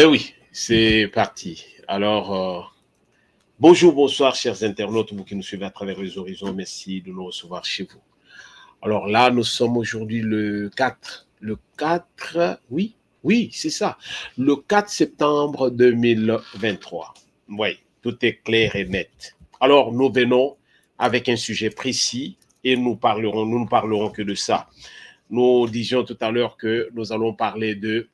Eh oui, c'est parti. Alors, bonjour, bonsoir, chers internautes, vous qui nous suivez à travers les horizons. Merci de nous recevoir chez vous. Alors là, nous sommes aujourd'hui le 4. Le 4, oui, oui, c'est ça. Le 4 septembre 2023. Oui, tout est clair et net. Alors, nous venons avec un sujet précis et nous ne parlerons que de ça. Nous disions tout à l'heure que nous allons parler de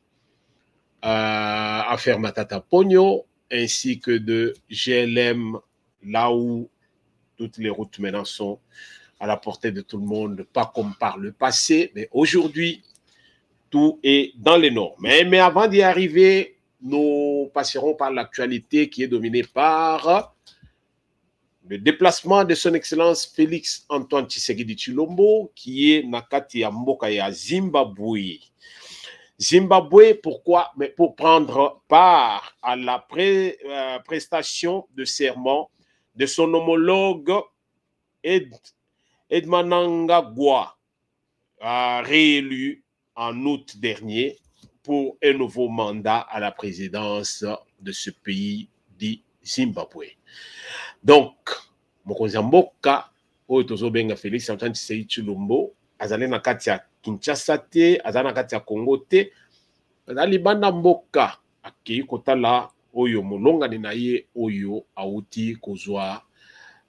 affaire Matata Pogno, ainsi que de GLM, là où toutes les routes maintenant sont à la portée de tout le monde, pas comme par le passé, mais aujourd'hui, tout est dans les normes. Mais avant d'y arriver, nous passerons par l'actualité qui est dominée par le déplacement de son Excellence Félix Antoine Tshisekedi Tshilombo, qui est Nakati ya Mboka ya Zimbabwe. Zimbabwe, pourquoi? Mais pour prendre part à la prestation de serment de son homologue Edmanangagwa, réélu en août dernier pour un nouveau mandat à la présidence de ce pays dit Zimbabwe. Donc, mokonzi mboka oyo tozobenga Félix Antoine Tshisekedi Tshilombo azali na kati ya Kinshasa te, azali na kati ya Congo te, azali banda mboka akei kotala oyo molongani na ye oyo auti kozwa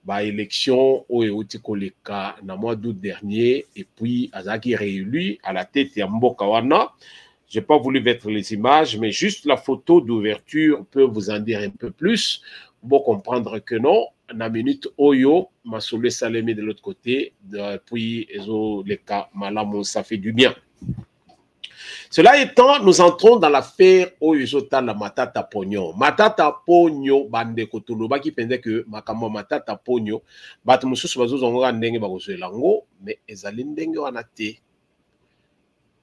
ba élection oyo auti koleka na mois d'août dernier et puis azaki réélu à la tête ya mboka wana. J'ai pas voulu mettre les images, mais juste la photo d'ouverture peut vous en dire un peu plus pour comprendre que non, na minute oyo Masole Salemi de l'autre côté, puis ezo leka malamu, ça fait du bien. Cela étant, nous entrons dans l'affaire Oyuzota la Matata Pogno. Matata Pogno, bande kotolo, baki pende que makamo Matata Pogno, bat mususu bazo zonga ndenge bagozo lango, mais ezali ndenge wana te.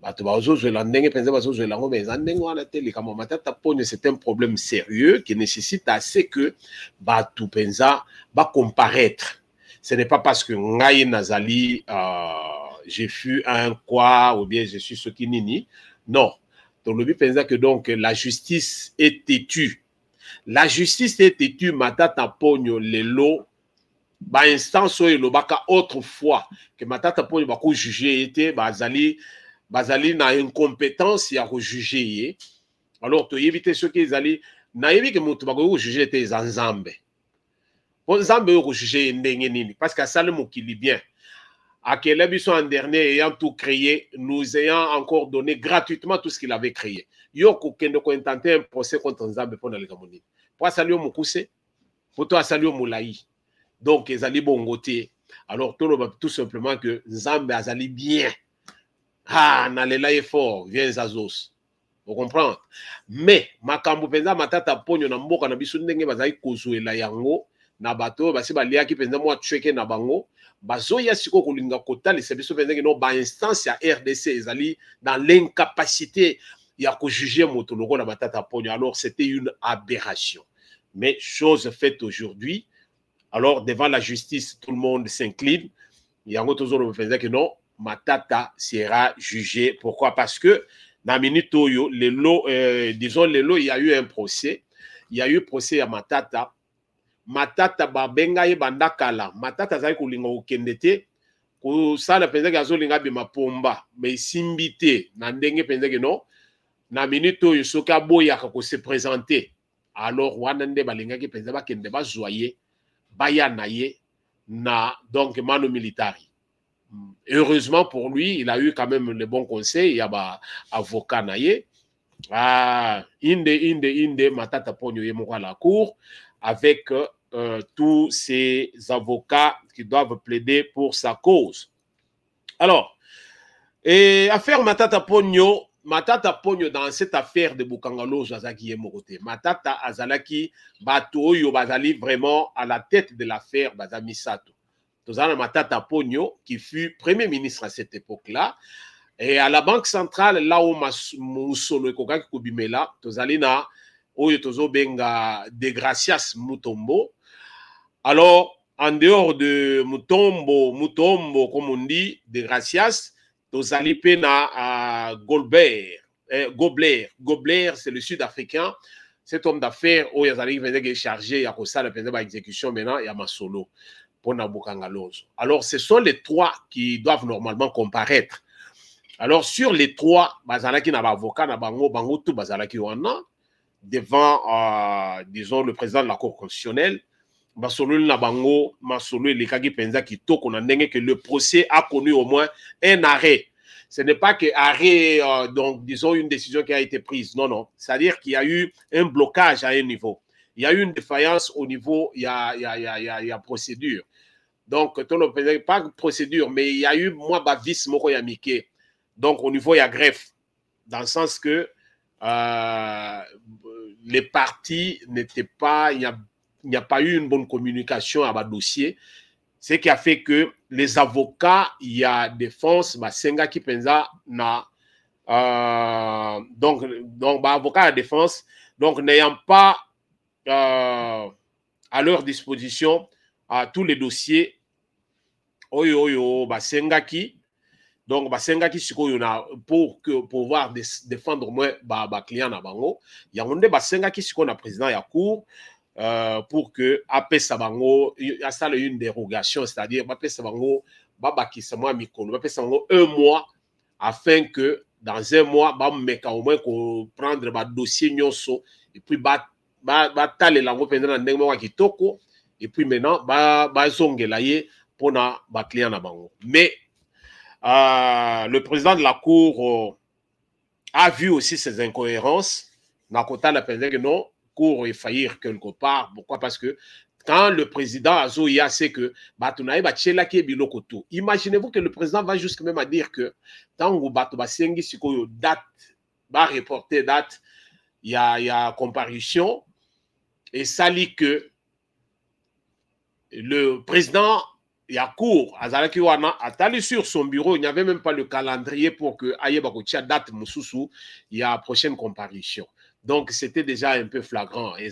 Bat bazo ndenge pende bazo lango, mais ezali ndenge wana te. Likamo Matata Pogno, c'est un problème sérieux qui nécessite assez que batu penza ba comparaître. Ce n'est pas parce que ngai nazali j'ai fui un quoi ou bien je suis ce qui nini. Non. Donc le but pensa que donc la justice est têtue. La justice est têtue. Matata Pogno lelo ba instance oyo lobaka autrefois que Matata Pogno ba ko juger était bazali na incompétence ya ko juger. Alors to éviter ce qui ezali na yebi que mutu ba ko juger était Nzambe. Pour Nzambe ko juger ndenge nini parce que ça le mokili bien. À quel en dernier ayant tout créé, nous ayant encore donné gratuitement tout ce qu'il avait créé. Yoko kendo ko intenté un procès contre Nzambe pour les Camerounais. Pour saluer Mukuse, pour toi saluer Moulaï. Donc ezali bongoté. Alors tout simplement que Nzambe azali bien. Ah, nalela est fort, viens Zazos. Vous comprenez? Mais makambo penza Matata Pogno na mboka na biso ndenge bazali kozuela yango na bato basi baliaki penza mwa cheke na bango. Bazoya siko kolinga kotali sebiso pendant que no ba instance ya RDC ezali dans l'incapacité ya ko juger moto loko na Matata Pogno. Alors c'était une aberration. Mais chose faite aujourd'hui, alors devant la justice tout le monde s'incline. Yango tozolo pendant que non, Matata sera jugé. Pourquoi? Parce que na minute oyo disons lelo il y a eu un procès. Il y a eu procès à Matata. Matata babenga ye bandakala. Matata zali kulinga ukende te. Kusala penza ke azolinga bima pomba. Mais simbite. Na ndenge penza ke non. Na minute oyo soka boya kako se présenter. Alors wana nde balinga ke penza bakende bazoye. Baya na ye. Na donc mano militari. Heureusement pour lui, il a eu quand même le bon conseil. Il y a ba avocat na ye. Inde Matata Pogno ye moko à la cour. Avec tous ces avocats qui doivent plaider pour sa cause. Alors, affaire Matata Pogno dans cette affaire de Bukangalo Zazaki et Morote. Matata Azalaki Batoyo Bazali vraiment à la tête de l'affaire Bazamisato. Tozana Matata Pogno qui fut premier ministre à cette époque-là. Et à la Banque centrale, là où Moussolo et Kokaki Kubimela, Tozalina Oyo Tozo Benga de Gracias Mutombo. Alors, en dehors de Mutombo, comme on dit, de Gracias, Tozali Pena à Golbert. Gobler. Gobler, c'est le Sud-Africain. Cet homme d'affaires, où il est chargé, il y a ça, l'exécution maintenant, il y a Masolo pour Nabukangalozo. Alors, ce sont les trois qui doivent normalement comparaître. Alors, sur les trois, Bazalaki n'a pas avocat, n'a bango tout Bazalaki wana, devant, disons, le président de la Cour constitutionnelle, Masolo Nabango, Masolo et Lekagi Penza qui toquent, on a dit que le procès a connu au moins un arrêt. Ce n'est pas que arrêt, donc disons une décision qui a été prise. Non, non. C'est-à-dire qu'il y a eu un blocage à un niveau. Il y a eu une défaillance au niveau, il y a procédure. Donc, pas procédure, mais il y a eu moi bavis moko yamike. Donc, au niveau, il y a greffe. Dans le sens que les parties n'étaient pas, il n'y a pas eu une bonne communication à ma dossier. Ce qui a fait que les avocats, il y a défense, Senga qui pensa na donc avocat à défense, donc n'ayant pas à leur disposition tous les dossiers, Senga qui donc Senga qui pour pouvoir défendre au moins client na bango, il y a un Senga qui na président ya cour. Pour que après Sabango, il y a ça une dérogation, c'est-à-dire après Sabango, Babaki Samoa Mikolo, après Sabango 1 mois, afin que dans 1 mois, meka au moins prendre le dossier nyonso et puis taler la langue pendant ndenge kitoko et puis maintenant zongelaye pour na client na bango. Mais le président de la cour a vu aussi ces incohérences. Nakota la pensé que non. Cour et faillir quelque part. Pourquoi? Parce que quand le président Azoya sait que imaginez-vous que le président va jusqu'à même à dire que tant que date, va reporter date, il y a comparution et ça lit que le président il y a cour Azalaki wana atali sur son bureau, il n'y avait même pas le calendrier pour que Ayebakotia date Mususu, il y a prochaine comparution. Donc, c'était déjà un peu flagrant. Et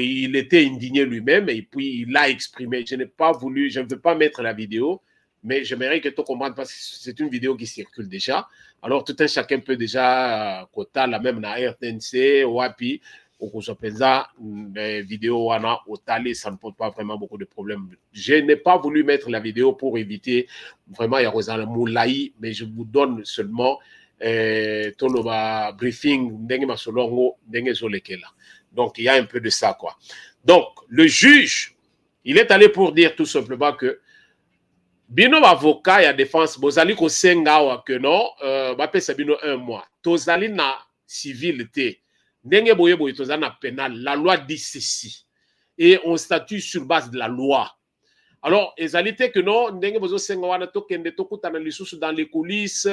il était indigné lui-même et puis il l'a exprimé. Je n'ai pas voulu, je ne veux pas mettre la vidéo, mais j'aimerais que tu comprennes parce que c'est une vidéo qui circule déjà. Alors, tout un chacun peut déjà quota la même na RTNC, Wapi, ou qu'on s'appelle vidéo wana otali, ça ne pose pas vraiment beaucoup de problèmes. Je n'ai pas voulu mettre la vidéo pour éviter vraiment Yarosana Moulaï, mais je vous donne seulement toloba briefing ndenge masolongo ndenge zolekela. Donc il y a un peu de ça quoi. Donc le juge il est allé pour dire tout simplement que bino avocat ya défense bozali ko senga wa que non ba pesa bino 1 mois tozali na civilité ndenge boye boye tozali na pénal. La loi dit ceci et on statue sur base de la loi. Alors ezalité que non ndenge bozo senga wana to kende to kutana lisusu dans les coulisses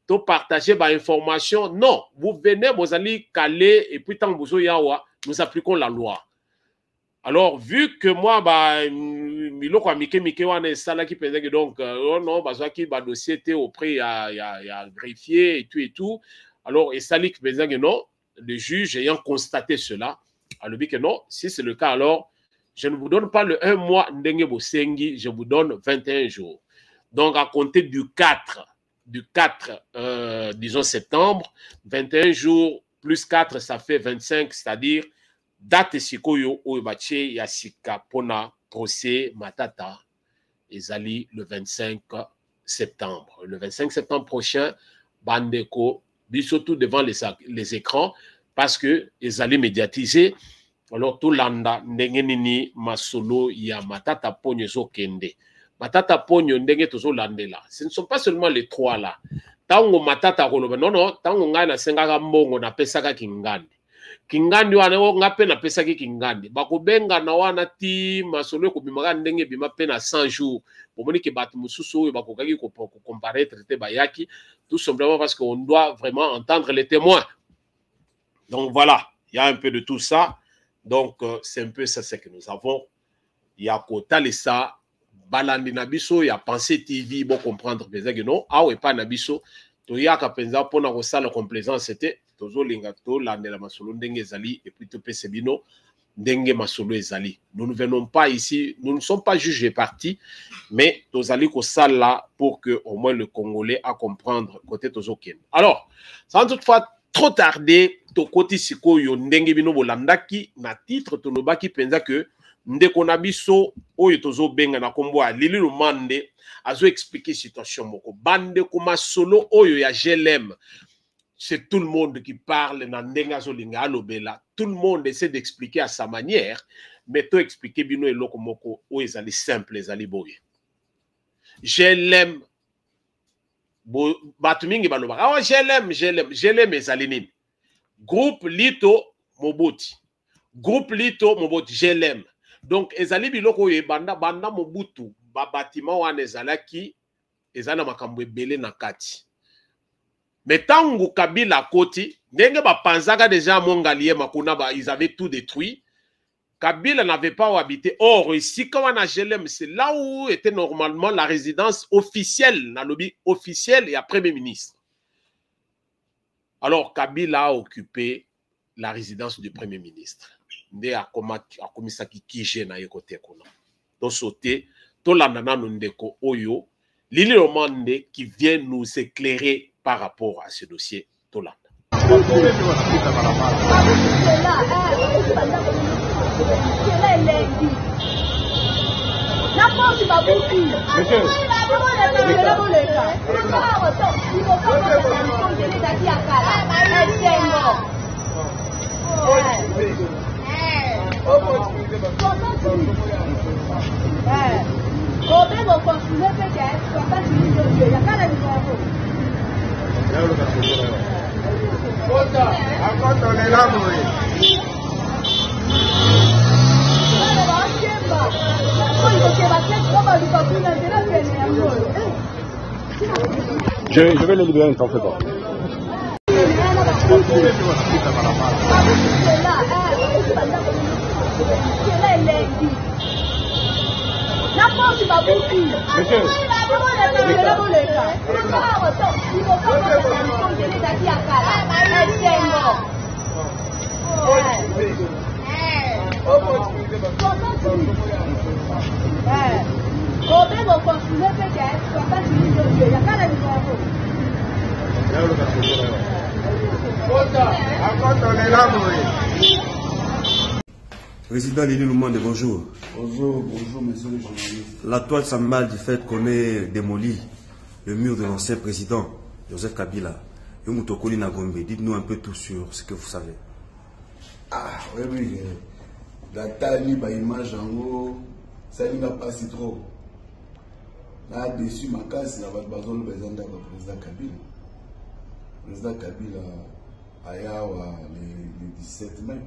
to partager ba information. Non, vous venez, vous allez caler et puis tant vous yawa, nous appliquons la loi. Alors vu que moi miloko mike wana sala qui pensait que donc non bazwa ki ba dossier était auprès ya greffier et tout. Alors et sali qui pensait que non, le juge ayant constaté cela, a le dit que non, si c'est le cas alors je ne vous donne pas le 1 mois ndenge bosengi, je vous donne 21 jours. Donc à compter du 4 disons septembre, 21 jours plus 4, ça fait 25, c'est-à-dire date sikoyo oibache yasika pona procès matata ezali le 25 septembre. Le 25 septembre prochain, bandeko, surtout devant les écrans, parce que ezali médiatisé. Alors tout landa ndenge nini masolo ya matata ponyo zo kende. Matata ponyo ndenge tozo landela. Ce ne sont pas seulement les trois là. Tango matata koloba non, tango nga na sengaka mbongo na pesaka kingandi. Kingandi wana nga pe na pesaki kingandi. Bakobenga na wana ti masolo ko bimaka ndenge bima pe na 100 jours. Bomoni ke batu mususu oyo bakokaki ko comparaître te bayaki tout simplement parce qu'on doit vraiment entendre les témoins. Donc voilà, il y a un peu de tout ça. Donc c'est un peu ça ce que nous avons. Il y a Kota ça. Balandi nabiso ya Pensée TV bon comprendre que non ah ouais pas nabiso to ya ka penza pona ko sala complaisance c'était tozo linga to landela masolo ndenge zali et puis to pese bino Ndenge masolo ezali. Nous ne venons pas ici, nous ne sommes pas juges et partis, mais nous allons que ça là pour que au moins le Congolais a comprendre côté tozoken. Alors, sans toutefois trop tarder, to koti sikoyo ndenge bino bolandaki na titre tonobaki penza que ndeko na biso oyo tozo benga na kombo a Lili Lumande azo expliquer situation moko bande kuma solo oyo ya GLM. C'est tout le monde qui parle na ndenga zolinga alobela. Tout le monde essaie d'expliquer à sa manière, mais to expliquer bino eloko moko o ezali simple ezali boye. GLM batu mingi baloba. Ah GLM ezali nini? Groupe Lito Mobutu. Groupe Lito Mobutu GLM. Donc ezali biloko ye banda Mobutu ba bâtiment wana ezalaki ezana makambo ebele na kati. Mais tangu Kabila koti, ndenge ba panzaka déjà mongalie makuna ba ils avaient tout détruit. Kabila n'avait pas où habiter. Or ici quand on a GLM, c'est là où était normalement la résidence officielle, na lobby officielle et à Premier ministre. Alors Kabila a occupé la résidence du Premier ministre. Nde a komisaki kije na yekote kono. To sauter, to landana ndeko oyo, Lili Lumande qui vient nous éclairer par rapport à ce dossier Tolanda. Je vais le libérer, ne t'en fais pas. Président Lili Lumande, bonjour. Bonjour, messieurs les journalistes. La toile s'emballe du fait qu'on ait démoli le mur de l'ancien président, Joseph Kabila. Dites-nous un peu tout sur ce que vous savez. Ah, oui. La taille, l'image en haut, ça n'y va pas si trop. Là-dessus, ma casse, il y a besoin de président Kabila. Le président Kabila, le 17 mai.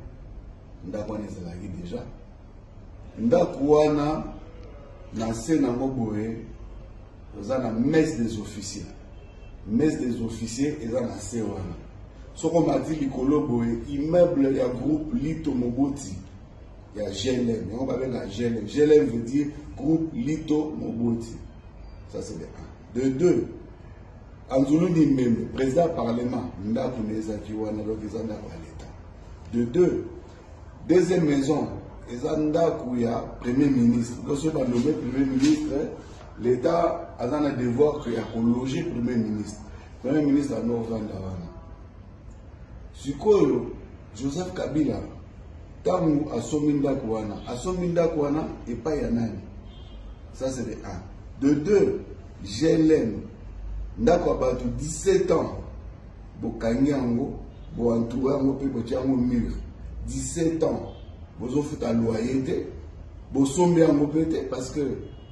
Ndakwana ezalaki déjà ndakwana na sena moboye oza na messe des officiers eza na se wana soko mati likolo boye immeuble ya groupe Lito Mobutu ya GLM yango babenga GLM veut dire groupe Lito Mobutu. Ça c'est de 1. De 2, Anzulu Nimembe président parlement ndako nezaki wana donc eza ndako ya l'état. De 2, deuxième maison, ils ont un premier ministre. Lorsque on a nommé premier ministre, l'État a un devoir de loger premier ministre. Premier ministre a un ordre. Sikoyo, Joseph Kabila, Tamu a Sominda Kouana et pas Yanani. Ça c'est de 1. De 2, GLM, Ndako a 17 ans, Bokanyango, Boantouango, Botiango Mur. 17 ans, vous offrez ta loyauté, vous sommez en mobilité parce que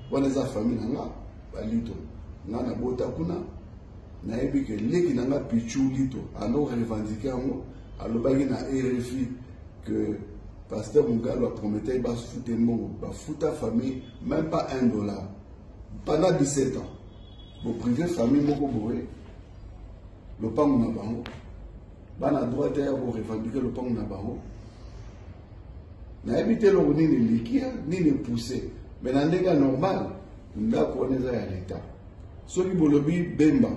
vous avez des familles, vous avez des familles, vous avez des familles, vous avez revendiqué à RFI que pasteur Mungalo a promis de foutre ta famille, même pas $1. Pendant 17 ans, vous privez famille, le pan Nabango, vous avez droit de revendiquer le pan Nabango. Na habité le ni liquide ni le poussé mais dans les cas normal ndako on est à l'état soki bolobi Bemba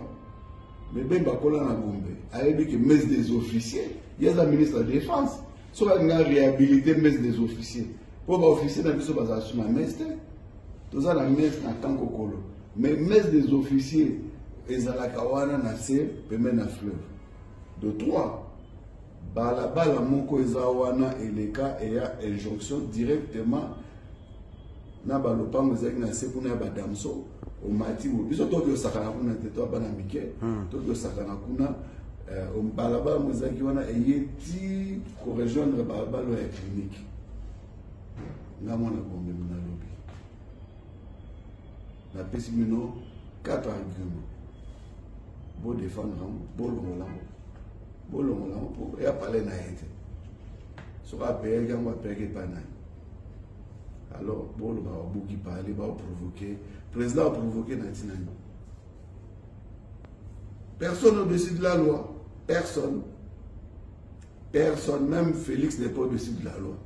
mais Bemba kola na Gombe a dit que messe des officiers il y a le ministre de la défense soit on a réhabilité messe des officiers. Pour les officiers, on a vu la messe. Tout ça, la messe n'a tant qu'au mais messe des officiers, ils ont la kawana na se, permet na fleuve. De 3, balabala moko ezawana et les cas et ya injonction directement na balopango ezaki na se kuna ya badamso au mati biso to bio sakana kuna te to bana mike to bio sakana kuna balabala mozaki wana eyeti ko rejoindre balabala ya clinique na mona bombe na lobi na pesi mino 4 arguments pour défendre pour pour y a parlé na été sera payé quand on va payer pas na alors bon va beaucoup parler va provoquer président a provoqué na tinani personne au-dessus de la loi personne même Félix n'est pas au-dessus de la loi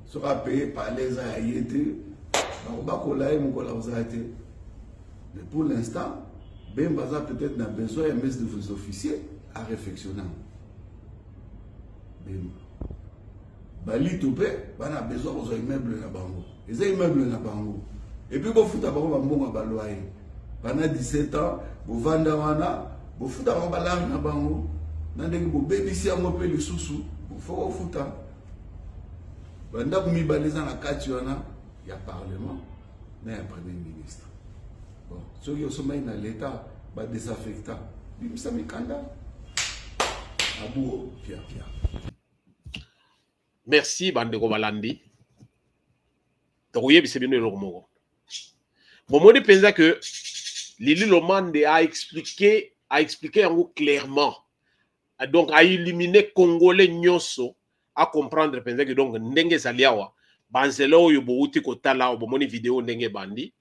sera payé par les aïétés on va coller mon collaborateur mais pour l'instant ben baza peut-être n'a besoin de mettre des officiers à réflexionner. Bali tout paix, on a besoin de immeubles na bango. Les immeubles na bango. Et puis, vous foutez à bango à baloyer. Pendant 17 ans, vous vendez wana, vous foutez à balage na bango. Nandeki vous bénéficiez à mon pays le sous-sous. Vous faites au foutu. Pendant que vous mettez dans la cationa, il y a parlement, il y a un premier ministre. Bon, ceux qui sont dans l'État, va désaffecter. Ça me canda. Abou, Pierre. Merci, Bandeko Balandi. Tokoye bisebino eloko. Bon, je pense que Lili Lomande a expliqué en gros clairement. Donc, a éliminé Congolais nyonso à comprendre que donc ndenge saliawa banzelo yo bouti ko tala bo moni vidéo ndenge bandi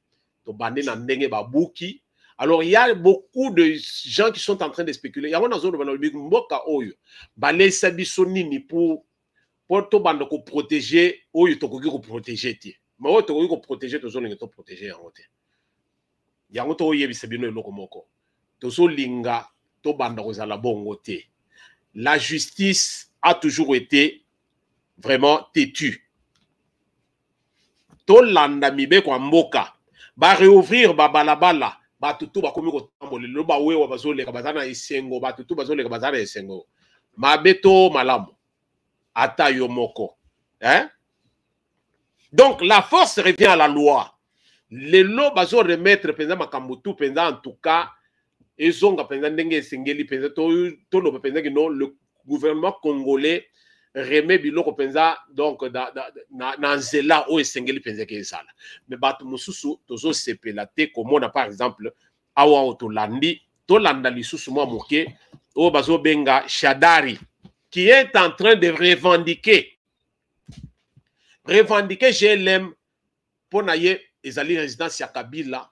to bandi na ndenge babuki. Alors il y a beaucoup de gens qui sont en train de spéculer. Il y a une zone de mboka oyo balé sabiso nini pour to bande ko protéger oyo to ko protéger ti. Mais oyo to ko protéger to zone to protéger en côté. Il y a un to yebi sabino eloko moko. To so linga to bande ko zala bongo te. La justice a toujours été vraiment têtue. To landa mibe kwa mboka ba réouvrir ba balabala ba tutu ba komi ko tambole lo ba wewa bazoleka bazana esengo ba tutu bazoleka bazana esengo mabeto malamu ata yo moko hein. Donc la force revient à la loi. Les lois bazo remettre penza makambutu penza en tout cas ezonga penza ndenge sengeli penza to lo penza que non le gouvernement congolais remet biloko penza donc na nzela o esengeli penza ke sala mais batu mususu tozo sepela te komona par exemple awa otolandi to landa lisusu mwa moke o bazo benga Shadari qui est en train de revendiquer GLM pour naye ezali résidence ya Kabila.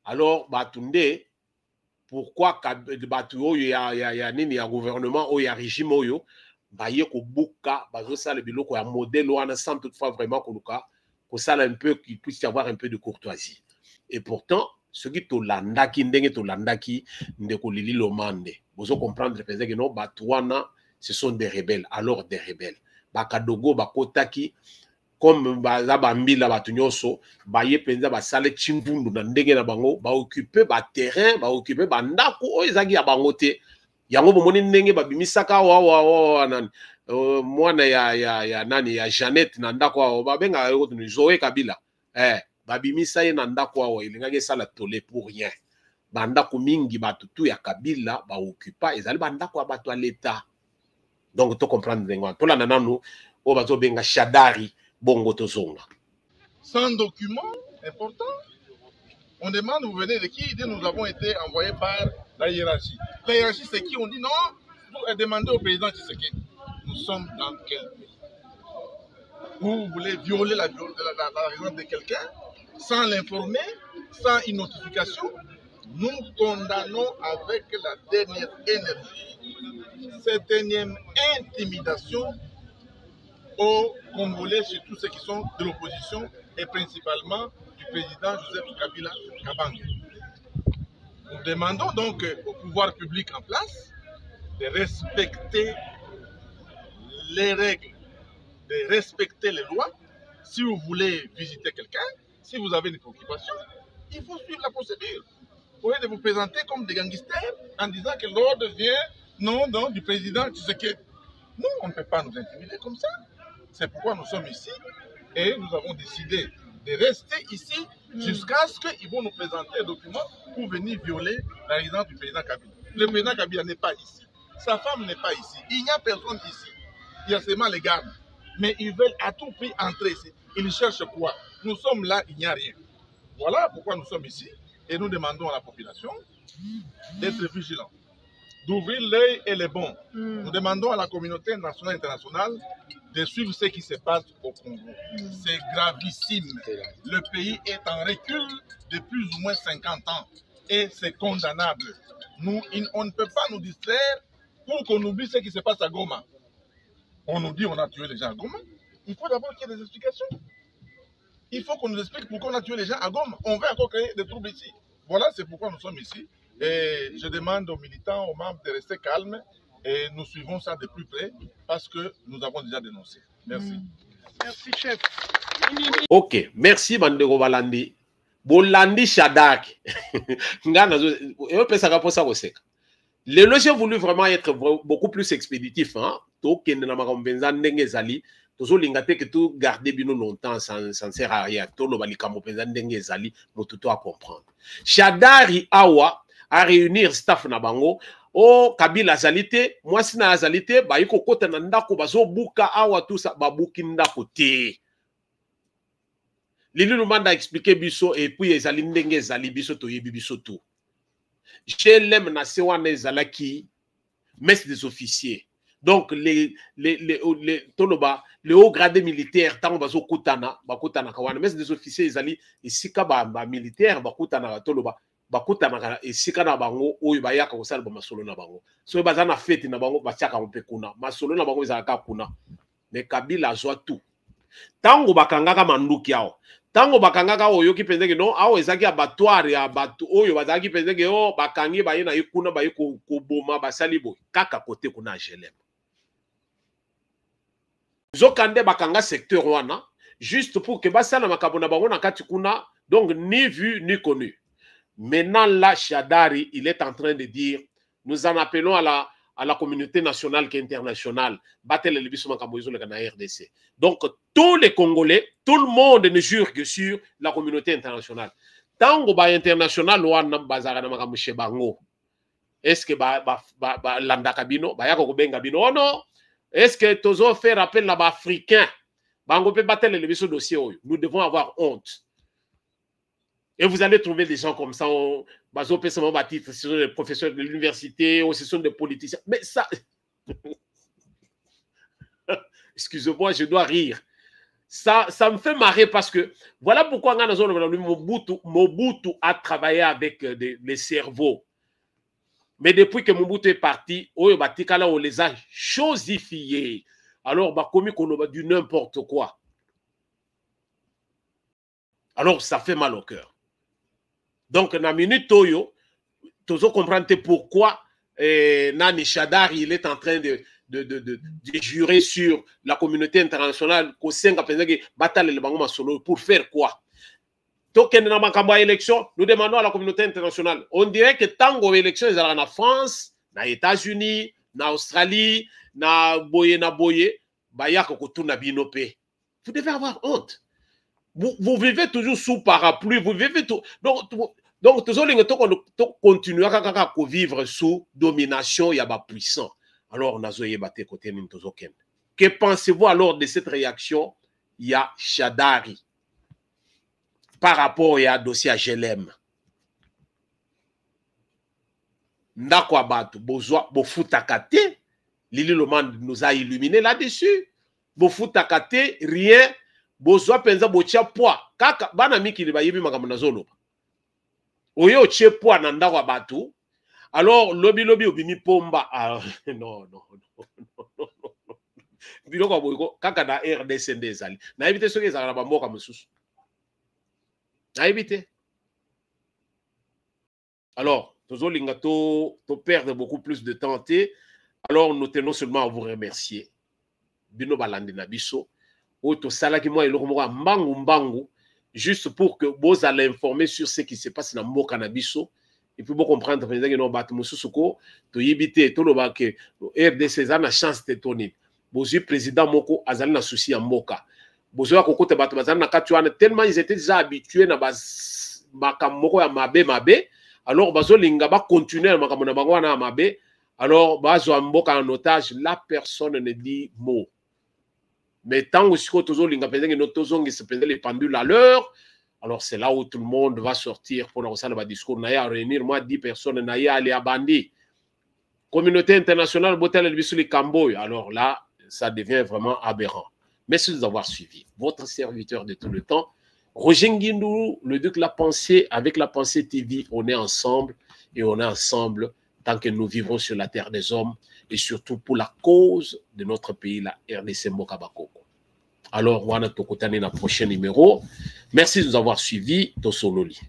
Alors batunde pourquoi batu oyo ya nini ya gouvernement oyo ya régime oyo baye ko buka bazo sala biloko ya modèle wana sans toutefois vraiment koluka ko sala un peu qu'il puisse y avoir un peu de courtoisie. Et pourtant ce qui to landaki ndenge to landaki ndeko Lili Lomande bozo comprendre peut-être que non batu wana ce sont des rebelles. Alors des rebelles bakadogo bakotaki comme baza bambila batu nyonso baye penza basale chimbundu na ndenge na bango ba occuper ba terrain ba occuper ba ndako o ezaki ya bango te yango bomoni ndenge babimisaka wa nani mwana ya nani ya Jeannette na ndako wa babenga Zoé Kabila babimisa ye na ndako wa ilingaki sala tolé pour rien bandako mingi batu tu ya Kabila ba occupa ezali bandako ya batu ya l'État. Donc to comprendre ndenge to la nananu o bazo benga Shadari bongo tozonga. Sans document important, on demande vous venez de qui? Il dit nous avons été envoyés par la hiérarchie. La hiérarchie c'est qui? On dit non, vous demandez au président Tshisekedi. Nous sommes dans quel pays? Vous voulez violer la raison de quelqu'un sans l'informer, sans une notification? Nous condamnons avec la dernière énergie cette énième intimidation aux Congolais, surtout ceux qui sont de l'opposition et principalement du président Joseph Kabila Kabange. Nous demandons donc au pouvoir public en place de respecter les règles, de respecter les lois. Si vous voulez visiter quelqu'un, si vous avez une préoccupation, il faut suivre la procédure. Au lieu de vous présenter comme des gangsters en disant que l'ordre vient non du président Tshisekedi. Nous, on ne peut pas nous intimider comme ça. C'est pourquoi nous sommes ici et nous avons décidé de rester ici jusqu'à ce qu'ils vont nous présenter un document pour venir violer la résidence du président Kabila. Le président Kabila n'est pas ici. Sa femme n'est pas ici. Il n'y a personne ici. Il y a seulement les gardes. Mais ils veulent à tout prix entrer ici. Ils cherchent quoi? Nous sommes là, il n'y a rien. Voilà pourquoi nous sommes ici. Et nous demandons à la population d'être vigilants, d'ouvrir l'œil et les bons. Nous demandons à la communauté nationale et internationale de suivre ce qui se passe au Congo. C'est gravissime. Le pays est en recul de plus ou moins 50 ans. Et c'est condamnable. On ne peut pas nous distraire pour qu'on oublie ce qui se passe à Goma. On nous dit qu'on a tué les gens à Goma. Il faut d'abord qu'il y ait des explications. Il faut qu'on nous explique pourquoi on a tué les gens à Goma. On veut encore créer des troubles ici. Voilà, c'est pourquoi nous sommes ici. Et je demande aux militants, aux membres de rester calmes. Et nous suivons ça de plus près parce que nous avons déjà dénoncé. Merci. Merci, chef. Ok, merci Bandego Balandi. Bolandi Shadak. Le loge voulu vraiment être beaucoup plus expéditif. Toujours l'ingate que tout garder bino longtemps sans sert à rien. Tout le balikamo penza ndenge zali motuto à comprendre. Shadari Awa a réunir staff na bango. O Kabila zalité, moi sina zalité, ba yiko kota na ndako bazo buka awa tout ça ba buki ndako te. Lili Lumanda a expliqué biso et puis ezali ndenge zali biso to yebi biso tout. GLM na sewana ezalaki messe des officiers. Donc les hauts gradés militaires tant bazo kutana bakutana kawana messe des officiers ezali isika ba militaire bakutana toloba bakutana isika na bango oyo bayaka kosala ba masolo na bango so bazana fête na bango batiaka mpe kuna masolo na bango ezalaka kuna mais Kabila azwa tout tango bakangaka manduki yao tango bakangaka oyo ki pendeke non awo ezaki abattoir ya batu oyo bazaki pendeke o bakangi baye na ikuna baye ko boma basali boy kaka kote kuna GLM zokande bakanga secteur wana juste pour que basala makabona bango na kati kuna donc ni vu ni connu. Maintenant là Shadari il est en train de dire nous en appelons à la communauté nationale qui est internationale battle le biso makambo izo le na RDC. Donc tous les Congolais, tout le monde ne jure que sur la communauté internationale. Tango ba international wana bazara na makambo shebango. Est-ce que ba landa kabino ba yako benga bino oh non. Est-ce que Tozo fait rappel là-bas africain? Bango peut battre le dossier. Nous devons avoir honte. Et vous allez trouver des gens comme ça, Bazo Pesamo Batit, ce sont des professeurs de l'université, ou ce sont des politiciens. Mais ça. Excusez-moi, je dois rire. Ça me fait marrer parce que voilà pourquoi Mobutu a travaillé avec les cerveaux. Mais depuis que Mobutu est parti, on les a chosifiés. Alors, comme on a du n'importe quoi. Alors, ça fait mal au cœur. Donc, dans la minute Toyo, tu dois comprendre pourquoi Nani Shadari il est en train de jurer sur la communauté internationale pour faire quoi? Nous demandons à la communauté internationale. On dirait que tant que l'élection est en France, aux États-Unis, en Australie, vous devez avoir honte. Vous vivez toujours sous parapluie. Vous vivez tout. Donc, continuer à vivre sous domination, il y a puissant. Alors, que pensez-vous alors de cette réaction? Il y a Shadari. Par rapport à dossier à GLM. Ndako abatu, bofutakate, Lili Loman nous a illuminé là-dessus. Bofutakate, rien, bozwa penza botia poids. Kaka, bana miki liba yebi makamuna zolo. Oyo che poids na ndako abatu. Alors, lobby obimi pomba. Ah, non. Biloko boyko, kaka na RDC ndezali. Na éviter ce que ça va mboka mususu. À éviter. Alors, to perdre beaucoup plus de temps. Alors, nous tenons seulement à vous remercier bino balandi na biso oto salaki moi eloko moko mbangu juste pour que vous allez informer sur ce qui se passe dans mboka na biso et puis vous comprendre que no bato mosusu ko to yibite to lo ba ke RDC za na chance de toni bozu président moko azali na souci ya mboka bozu ko kote bato bazali na kati wana tellement ils étaient déjà habitués na makambo moko ya mabe alors bazo linga ba continuer makambo na bango wana mabe alors bazo mboka en otage la personne ne dit mot. Mais tant que les pendules à l'heure, alors c'est là où tout le monde va sortir pour le discours. Naya réunir moi 10 personnes, Naya aller à Bandi. Communauté internationale, Botel et Camboy. Alors là, ça devient vraiment aberrant. Merci de nous avoir suivis. Votre serviteur de tout le temps, Roger Nguindou, le Duc La Pensée, avec La Pensée TV, on est ensemble et on est ensemble tant que nous vivons sur la terre des hommes et surtout pour la cause de notre pays, la RDC Mboka Bakoko. Alors, on va dans le prochain numéro. Merci de nous avoir suivis. Tosololi.